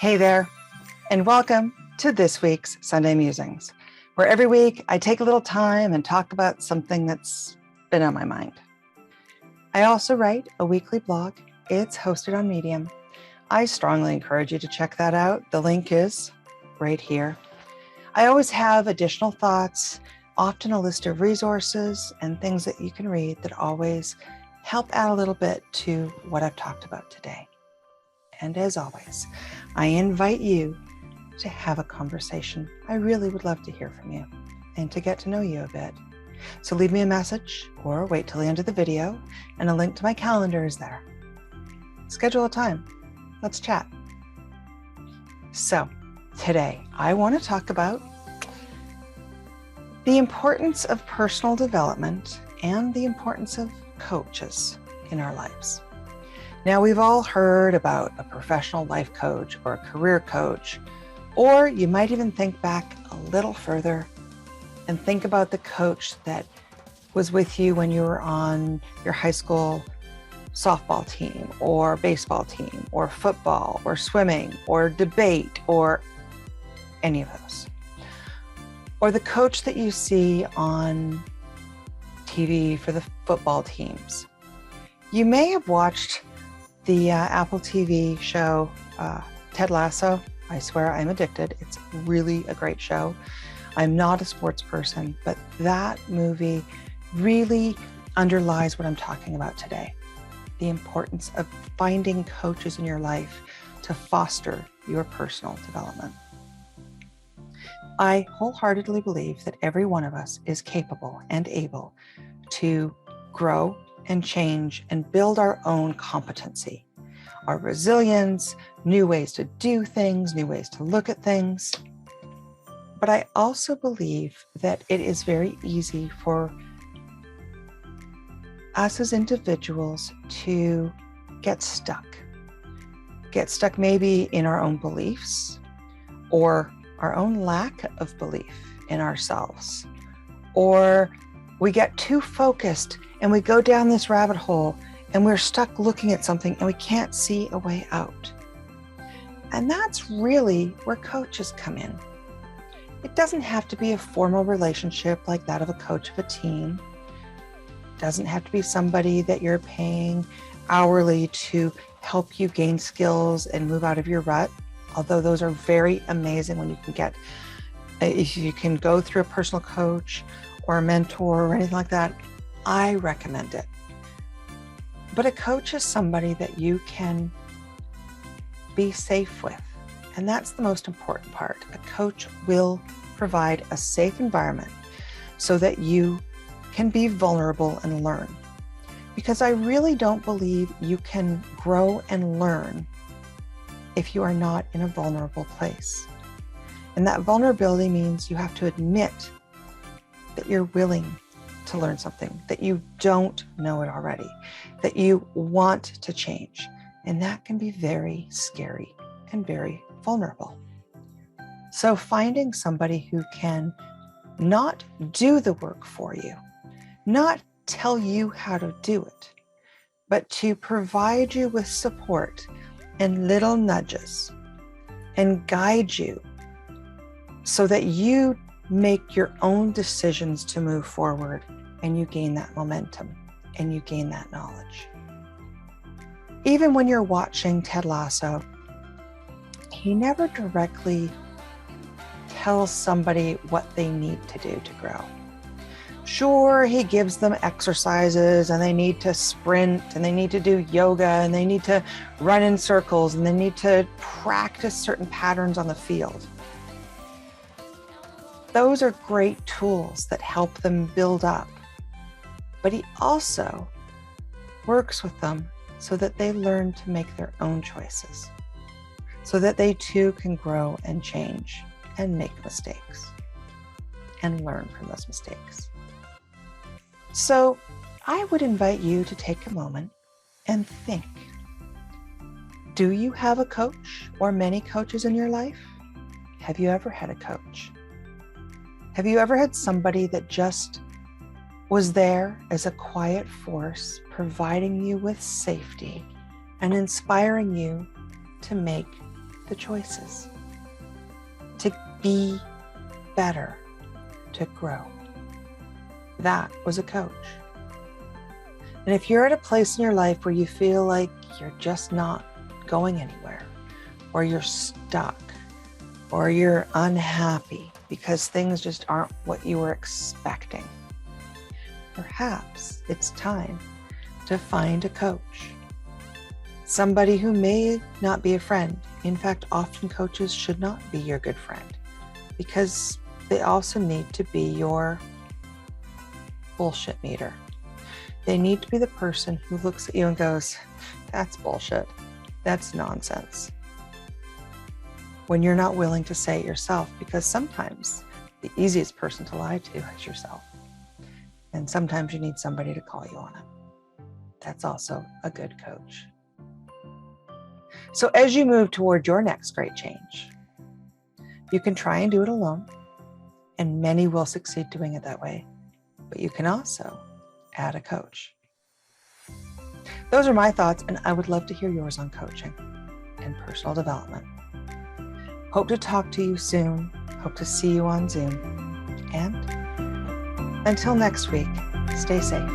Hey there, and welcome to this week's Sunday Musings, where every week I take a little time and talk about something that's been on my mind. I also write a weekly blog. It's hosted on Medium. I strongly encourage you to check that out. The link is right here. I always have additional thoughts, often a list of resources and things that you can read that always help add a little bit to what I've talked about today. And as always, I invite you to have a conversation. I really would love to hear from you and to get to know you a bit. So leave me a message or wait till the end of the video, and a link to my calendar is there. Schedule a time. Let's chat. So today I want to talk about the importance of personal development and the importance of coaches in our lives. Now, we've all heard about a professional life coach or a career coach, or you might even think back a little further and think about the coach that was with you when you were on your high school softball team or baseball team or football or swimming or debate or any of those. Or the coach that you see on TV for the football teams. You may have watched the Apple TV show, Ted Lasso. I swear I'm addicted. It's really a great show. I'm not a sports person, but that movie really underlies what I'm talking about today. The importance of finding coaches in your life to foster your personal development. I wholeheartedly believe that every one of us is capable and able to grow and change and build our own competency, our resilience, new ways to do things, new ways to look at things. But I also believe that it is very easy for us as individuals to get stuck maybe in our own beliefs or our own lack of belief in ourselves, or we get too focused and we go down this rabbit hole and we're stuck looking at something and we can't see a way out. And that's really where coaches come in. It doesn't have to be a formal relationship like that of a coach of a team. It doesn't have to be somebody that you're paying hourly to help you gain skills and move out of your rut, although those are very amazing when you can get, if you can go through a personal coach or a mentor or anything like that, I recommend it. But a coach is somebody that you can be safe with. And that's the most important part. A coach will provide a safe environment so that you can be vulnerable and learn. Because I really don't believe you can grow and learn if you are not in a vulnerable place. And that vulnerability means you have to admit that you're willing to learn something, that you don't know it already, that you want to change. And that can be very scary and very vulnerable. So finding somebody who can not do the work for you, not tell you how to do it, but to provide you with support and little nudges and guide you so that you make your own decisions to move forward and you gain that momentum and you gain that knowledge. Even when you're watching Ted Lasso, he never directly tells somebody what they need to do to grow. Sure, he gives them exercises and they need to sprint and they need to do yoga and they need to run in circles and they need to practice certain patterns on the field. Those are great tools that help them build up. But he also works with them so that they learn to make their own choices, so that they too can grow and change and make mistakes and learn from those mistakes. So I would invite you to take a moment and think, do you have a coach or many coaches in your life? Have you ever had a coach? Have you ever had somebody that just was there as a quiet force, providing you with safety and inspiring you to make the choices, to be better, to grow. That was a coach. And if you're at a place in your life where you feel like you're just not going anywhere, or you're stuck, or you're unhappy because things just aren't what you were expecting, perhaps it's time to find a coach. Somebody who may not be a friend. In fact, often coaches should not be your good friend, because they also need to be your bullshit meter. They need to be the person who looks at you and goes, that's bullshit. That's nonsense. When you're not willing to say it yourself, because sometimes the easiest person to lie to is yourself. And sometimes you need somebody to call you on it. That's also a good coach. So as you move toward your next great change, you can try and do it alone, and many will succeed doing it that way. But you can also add a coach. Those are my thoughts, and I would love to hear yours on coaching and personal development. Hope to talk to you soon. Hope to see you on Zoom. And until next week, stay safe.